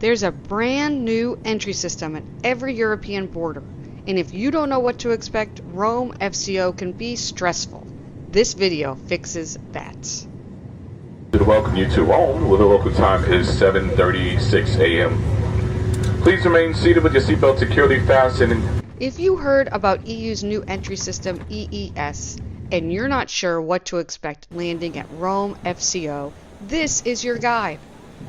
There's a brand new entry system at every European border, and if you don't know what to expect, Rome FCO can be stressful. This video fixes that. To welcome you to Rome, where the local time is 7:36 a.m. Please remain seated with your seatbelt securely fastened. If you heard about EU's new entry system EES and you're not sure what to expect landing at Rome FCO, this is your guide.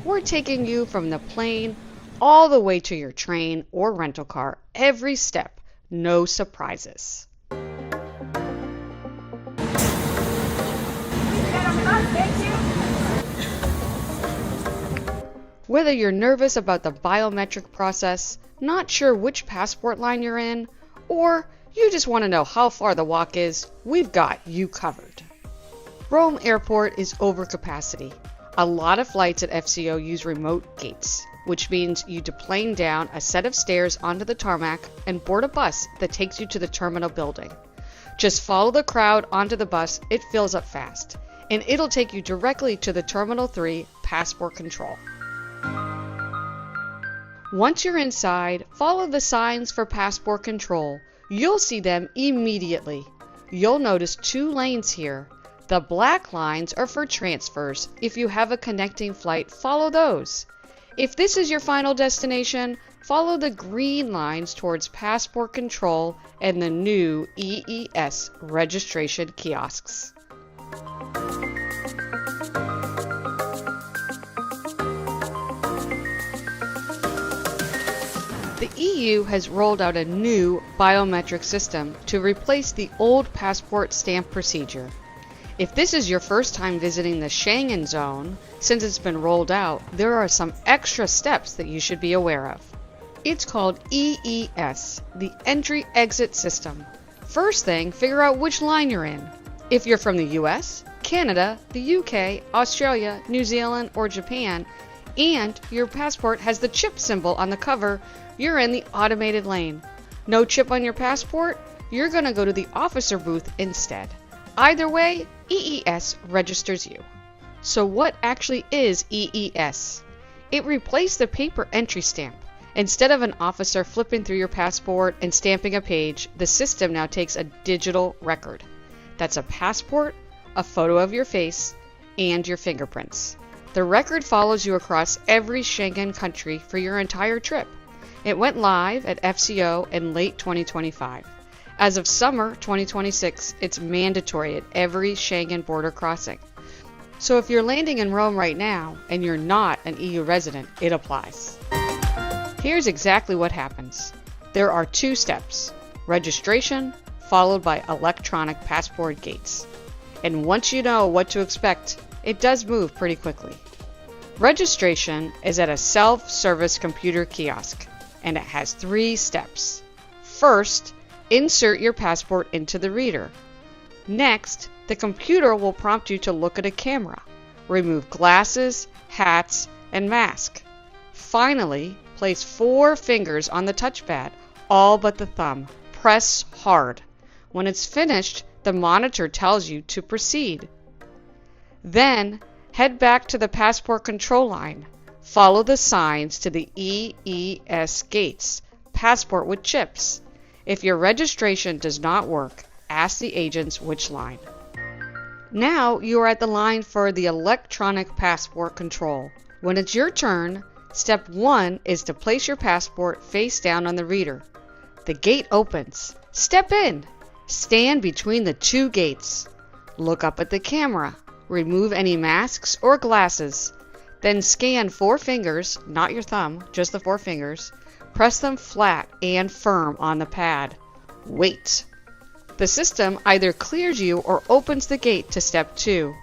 We're taking you from the plane all the way to your train or rental car, every step, no surprises. Whether you're nervous about the biometric process, not sure which passport line you're in, or you just want to know how far the walk is, we've got you covered. Rome Airport is over capacity. A lot of flights at FCO use remote gates, which means you deplane down a set of stairs onto the tarmac and board a bus that takes you to the terminal building. Just follow the crowd onto the bus, it fills up fast, and it'll take you directly to the Terminal 3 passport control. Once you're inside, follow the signs for passport control. You'll see them immediately. You'll notice 2 lanes here. The black lines are for transfers. If you have a connecting flight, follow those. If this is your final destination, follow the green lines towards passport control and the new EES registration kiosks. The EU has rolled out a new biometric system to replace the old passport stamp procedure. If this is your first time visiting the Schengen zone, since it's been rolled out, there are some extra steps that you should be aware of. It's called EES, the Entry-Exit System. First thing, figure out which line you're in. If you're from the US, Canada, the UK, Australia, New Zealand, or Japan, and your passport has the chip symbol on the cover, you're in the automated lane. No chip on your passport? You're going to go to the officer booth instead. Either way, EES registers you. So what actually is EES? It replaced the paper entry stamp. Instead of an officer flipping through your passport and stamping a page, the system now takes a digital record. That's a passport, a photo of your face, and your fingerprints. The record follows you across every Schengen country for your entire trip. It went live at FCO in late 2025. As of summer 2026, it's mandatory at every Schengen border crossing. So if you're landing in Rome right now and you're not an EU resident, it applies. Here's exactly what happens. There are 2 steps: registration followed by electronic passport gates. And once you know what to expect, it does move pretty quickly. Registration is at a self-service computer kiosk, and it has 3 steps. First, insert your passport into the reader. Next, the computer will prompt you to look at a camera. Remove glasses, hats, and mask. Finally, place 4 fingers on the touchpad, all but the thumb. Press hard. When it's finished, the monitor tells you to proceed. Then, head back to the passport control line. Follow the signs to the EES gates, passport with chips. If your registration does not work, ask the agents which line. Now you are at the line for the electronic passport control. When it's your turn, step 1 is to place your passport face down on the reader. The gate opens. Step in. Stand between the 2 gates. Look up at the camera. Remove any masks or glasses. Then scan 4 fingers, not your thumb, just the 4 fingers. Press them flat and firm on the pad. Wait. The system either clears you or opens the gate to step 2,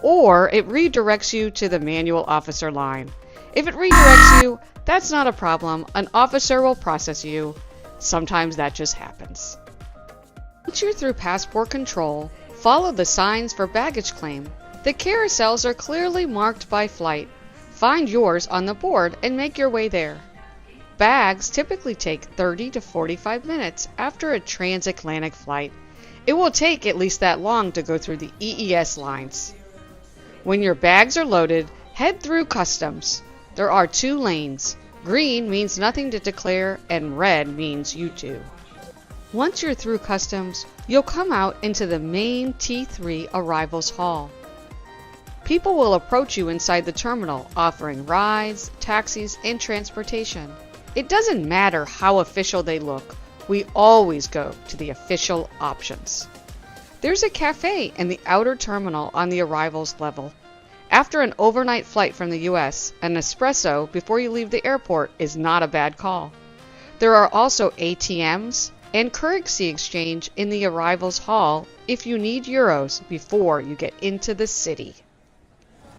or it redirects you to the manual officer line. If it redirects you, that's not a problem. An officer will process you. Sometimes that just happens. Once you're through passport control, follow the signs for baggage claim. The carousels are clearly marked by flight. Find yours on the board and make your way there. Bags typically take 30 to 45 minutes after a transatlantic flight. It will take at least that long to go through the EES lines. When your bags are loaded, head through customs. There are 2 lanes. Green means nothing to declare, and red means you too. Once you're through customs, you'll come out into the main T3 arrivals hall. People will approach you inside the terminal, offering rides, taxis, and transportation. It doesn't matter how official they look, we always go to the official options. There's a cafe in the outer terminal on the arrivals level. After an overnight flight from the US, an espresso before you leave the airport is not a bad call. There are also ATMs and currency exchange in the arrivals hall if you need euros before you get into the city.